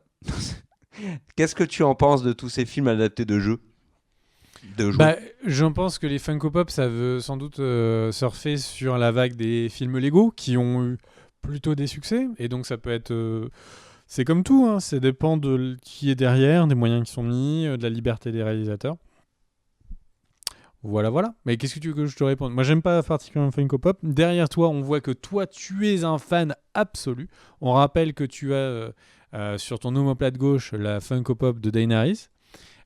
Qu'est-ce que tu en penses de tous ces films adaptés de jeux? J'en pense que les Funko Pop, ça veut sans doute surfer sur la vague des films Lego qui ont eu plutôt des succès. Et donc ça peut être... c'est comme tout, hein, ça dépend de qui est derrière, des moyens qui sont mis, de la liberté des réalisateurs. Voilà. Mais qu'est-ce que tu veux que je te réponde? Moi, j'aime pas particulièrement Funko Pop. Derrière toi, on voit que toi, tu es un fan absolu. On rappelle que tu as sur ton omoplate gauche la Funko Pop de Daenerys,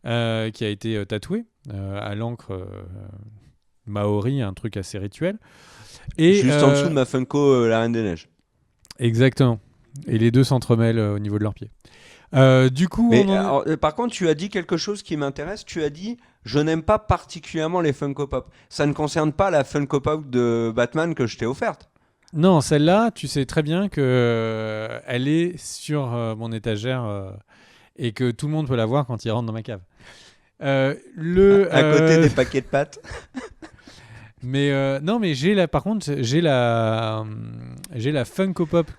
qui a été tatouée à l'encre maori, un truc assez rituel. Et, juste en dessous de ma Funko La Reine des Neiges. Exactement. Et les deux s'entremêlent au niveau de leurs pieds. Du coup, alors, par contre, tu as dit quelque chose qui m'intéresse. Tu as dit, je n'aime pas particulièrement les Funko Pop. Ça ne concerne pas la Funko Pop de Batman que je t'ai offerte. Non, celle-là, tu sais très bien que elle est sur mon étagère et que tout le monde peut la voir quand il rentre dans ma cave. À côté des paquets de pâtes. Mais non, mais par contre, j'ai la Funko Pop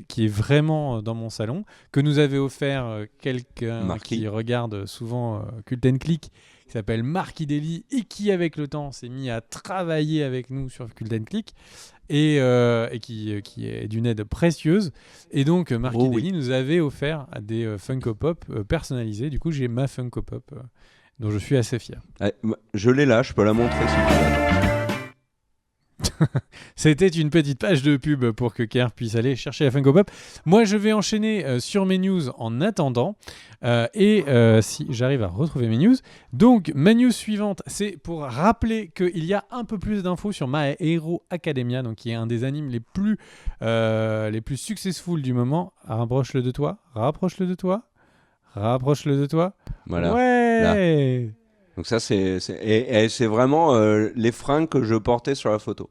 qui est vraiment dans mon salon, que nous avait offert quelqu'un qui regarde souvent Cult & Click, qui s'appelle Marc Ideli, et qui avec le temps s'est mis à travailler avec nous sur Cult & Click, et qui est d'une aide précieuse. Et donc Marc Ideli nous avait offert des Funko Pop personnalisés. Du coup, j'ai ma Funko Pop dont je suis assez fier. Je l'ai là, je peux la montrer si tu veux. C'était une petite page de pub pour que Kerr puisse aller chercher la Funko Pop. Moi, je vais enchaîner sur mes news en attendant. Si j'arrive à retrouver mes news. Donc, ma news suivante, c'est pour rappeler qu'il y a un peu plus d'infos sur My Hero Academia, donc qui est un des animes les plus successful du moment. Rapproche-le de toi. Rapproche-le de toi. Voilà. Ouais. Là. Donc ça, c'est vraiment les fringues que je portais sur la photo.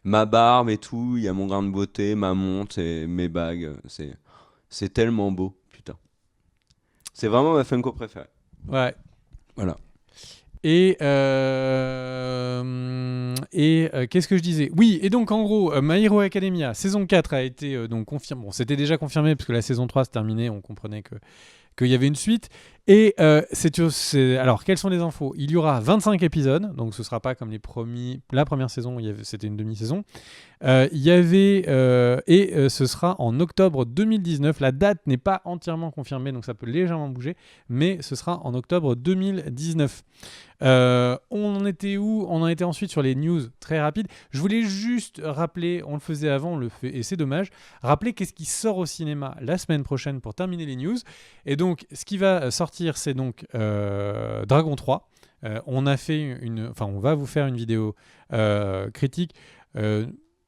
Ma barbe et tout, il y a mon grain de beauté, ma montre et mes bagues. C'est tellement beau, putain. C'est vraiment ma Funko préférée. Ouais. Voilà. Qu'est-ce que je disais ? Oui, et donc en gros, My Hero Academia, saison 4 a été donc confirmée. Bon, c'était déjà confirmé parce que la saison 3 se terminait, on comprenait qu'il y avait une suite. Et alors, quelles sont les infos ? Il y aura 25 épisodes, donc ce ne sera pas comme la première saison, c'était une demi-saison. Ce sera en octobre 2019. La date n'est pas entièrement confirmée, donc ça peut légèrement bouger, mais ce sera en octobre 2019. On en était où ? On en était ensuite sur les news très rapides. Je voulais juste rappeler, on le faisait avant, on le fait, et c'est dommage, rappeler qu'est-ce qui sort au cinéma la semaine prochaine pour terminer les news. Et donc, ce qui va sortir, c'est donc Dragon 3. On va vous faire une vidéo critique.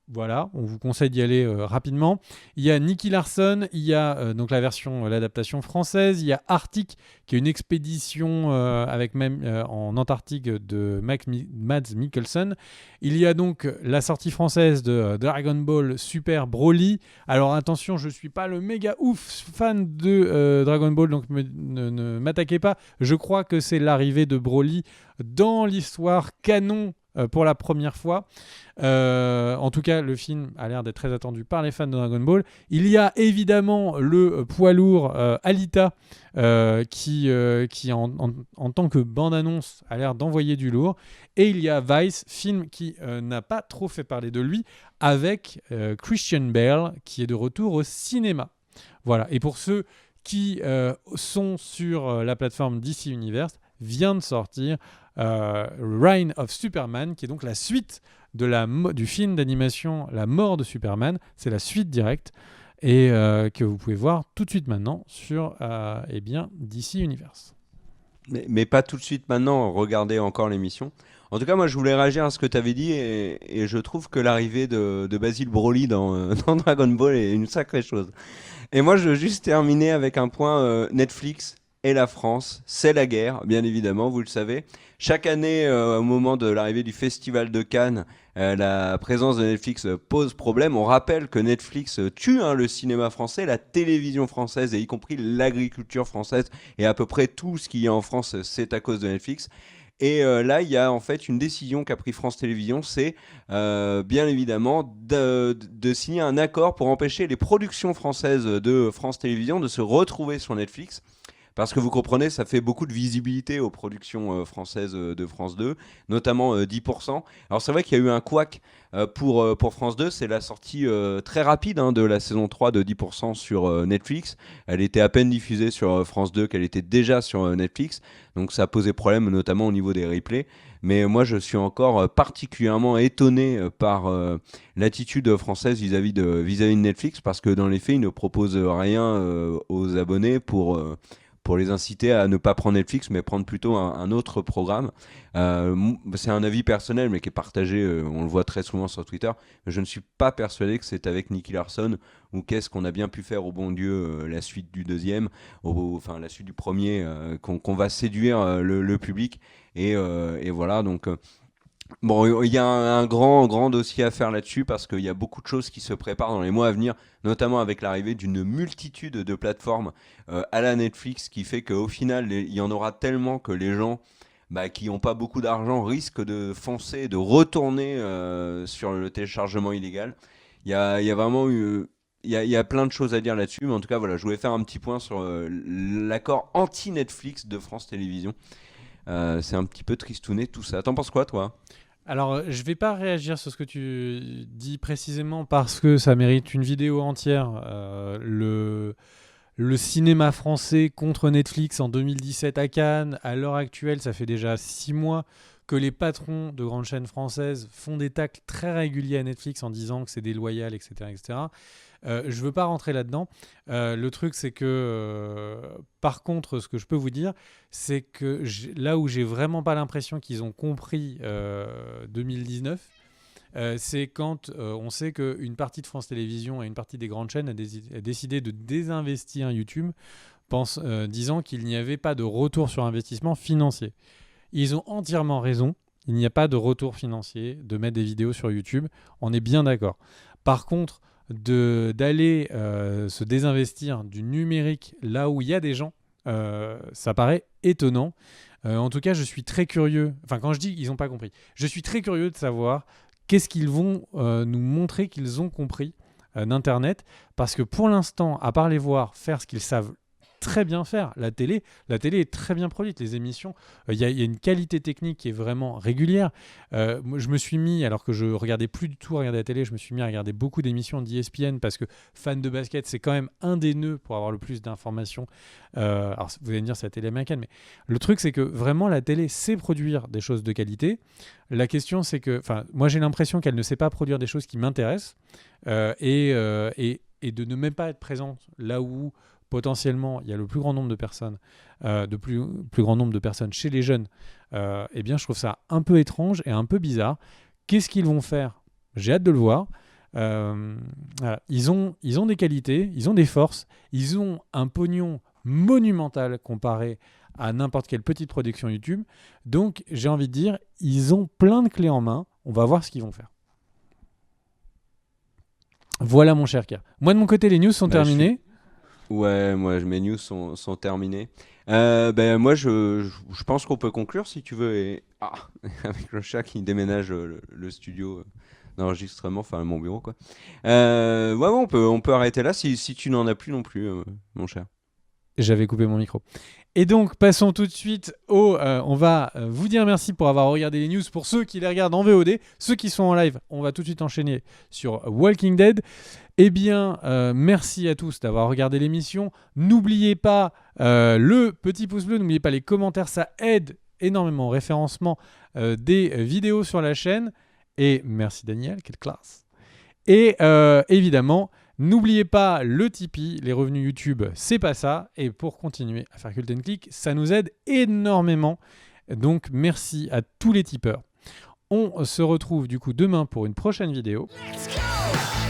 Voilà, on vous conseille d'y aller rapidement. Il y a Nicky Larson, il y a donc l'adaptation française, il y a Arctic, qui est une expédition en Antarctique de Mads Mikkelsen. Il y a donc la sortie française de Dragon Ball Super Broly. Alors attention, je ne suis pas le méga ouf fan de Dragon Ball, donc ne m'attaquez pas. Je crois que c'est l'arrivée de Broly dans l'histoire canon pour la première fois. En tout cas, le film a l'air d'être très attendu par les fans de Dragon Ball. Il y a évidemment le poids lourd Alita qui en tant que bande-annonce a l'air d'envoyer du lourd. Et il y a Vice, film qui n'a pas trop fait parler de lui, avec Christian Bale qui est de retour au cinéma. Voilà. Et pour ceux qui sont sur la plateforme DC Universe, vient de sortir Reign of Superman, qui est donc la suite du film d'animation La mort de Superman. C'est la suite directe et que vous pouvez voir tout de suite maintenant sur DC Universe. Mais pas tout de suite maintenant, regardez encore l'émission. En tout cas, moi je voulais réagir à ce que tu avais dit et je trouve que l'arrivée de Basil Broly dans Dragon Ball est une sacrée chose. Et moi je veux juste terminer avec un point Netflix et la France, c'est la guerre, bien évidemment, vous le savez. Chaque année, au moment de l'arrivée du Festival de Cannes, la présence de Netflix pose problème. On rappelle que Netflix tue le cinéma français, la télévision française, et y compris l'agriculture française, et à peu près tout ce qu'il y a en France, c'est à cause de Netflix. Et là, il y a en fait une décision qu'a pris France Télévisions, c'est bien évidemment de signer un accord pour empêcher les productions françaises de France Télévisions de se retrouver sur Netflix. Parce que vous comprenez, ça fait beaucoup de visibilité aux productions françaises de France 2, notamment 10%. Alors c'est vrai qu'il y a eu un couac pour France 2, c'est la sortie très rapide de la saison 3 de 10% sur Netflix. Elle était à peine diffusée sur France 2 qu'elle était déjà sur Netflix, donc ça a posé problème notamment au niveau des replays. Mais moi je suis encore particulièrement étonné par l'attitude française vis-à-vis de Netflix, parce que dans les faits ils ne proposent rien aux abonnés pour les inciter à ne pas prendre Netflix, mais prendre plutôt un autre programme. C'est un avis personnel, mais qui est partagé, on le voit très souvent sur Twitter. Je ne suis pas persuadé que c'est avec Nicky Larson, ou qu'est-ce qu'on a bien pu faire au bon Dieu, la suite du deuxième, enfin la suite du premier, qu'on va séduire le public. Et voilà, donc... Bon, il y a un grand dossier à faire là-dessus, parce qu'il y a beaucoup de choses qui se préparent dans les mois à venir, notamment avec l'arrivée d'une multitude de plateformes à la Netflix, qui fait qu'au final, il y en aura tellement que les gens qui n'ont pas beaucoup d'argent risquent de foncer, de retourner sur le téléchargement illégal. Il y a vraiment eu... Il y a plein de choses à dire là-dessus, mais en tout cas, voilà, je voulais faire un petit point sur l'accord anti-Netflix de France Télévisions. C'est un petit peu tristouné tout ça. T'en penses quoi, toi ? Alors, je vais pas réagir sur ce que tu dis précisément parce que ça mérite une vidéo entière. Le cinéma français contre Netflix en 2017 à Cannes, à l'heure actuelle, ça fait déjà 6 mois que les patrons de grandes chaînes françaises font des tacles très réguliers à Netflix en disant que c'est déloyal, etc., etc. Je veux pas rentrer là-dedans. Le truc, c'est que, par contre, ce que je peux vous dire, c'est que là où j'ai vraiment pas l'impression qu'ils ont compris 2019, c'est quand on sait qu'une partie de France Télévisions et une partie des grandes chaînes a décidé de désinvestir YouTube, disant qu'il n'y avait pas de retour sur investissement financier. Ils ont entièrement raison. Il n'y a pas de retour financier de mettre des vidéos sur YouTube. On est bien d'accord. Par contre, d'aller se désinvestir du numérique là où il y a des gens, ça paraît étonnant. En tout cas, je suis très curieux. Enfin, quand je dis qu'ils n'ont pas compris, je suis très curieux de savoir qu'est-ce qu'ils vont nous montrer qu'ils ont compris d'Internet. Parce que pour l'instant, à part les voir faire ce qu'ils savent très bien faire, la télé est très bien produite. Les émissions, il y a une qualité technique qui est vraiment régulière. Moi, je me suis mis, alors que je regardais plus du tout à regarder la télé, je me suis mis à regarder beaucoup d'émissions d'ESPN parce que fan de basket, c'est quand même un des nœuds pour avoir le plus d'informations. Alors vous allez me dire c'est la télé américaine, mais le truc c'est que vraiment la télé sait produire des choses de qualité. La question c'est que, moi j'ai l'impression qu'elle ne sait pas produire des choses qui m'intéressent et de ne même pas être présente là où potentiellement il y a le plus grand nombre de personnes, plus grand nombre de personnes chez les jeunes, eh bien je trouve ça un peu étrange et un peu bizarre. Qu'est-ce qu'ils vont faire ? J'ai hâte de le voir. Voilà. Ils ont des qualités, ils ont des forces, ils ont un pognon monumental comparé à n'importe quelle petite production YouTube. Donc j'ai envie de dire, ils ont plein de clés en main. On va voir ce qu'ils vont faire. Voilà mon cher K. Moi de mon côté, les news sont terminées. Ouais, moi mes news sont terminées. Moi je pense qu'on peut conclure si tu veux. Avec le chat qui déménage le studio d'enregistrement, enfin mon bureau quoi. On peut arrêter là si tu n'en as plus non plus, mon cher. J'avais coupé mon micro. Et donc, passons tout de suite on va vous dire merci pour avoir regardé les news. Pour ceux qui les regardent en VOD, ceux qui sont en live, on va tout de suite enchaîner sur Walking Dead. Eh bien, merci à tous d'avoir regardé l'émission. N'oubliez pas le petit pouce bleu, n'oubliez pas les commentaires, ça aide énormément au référencement des vidéos sur la chaîne. Et merci Daniel, quelle classe. Et évidemment, n'oubliez pas le Tipeee, les revenus YouTube, c'est pas ça. Et pour continuer à faire Cult & Click, ça nous aide énormément. Donc merci à tous les tipeurs. On se retrouve du coup demain pour une prochaine vidéo. Let's go!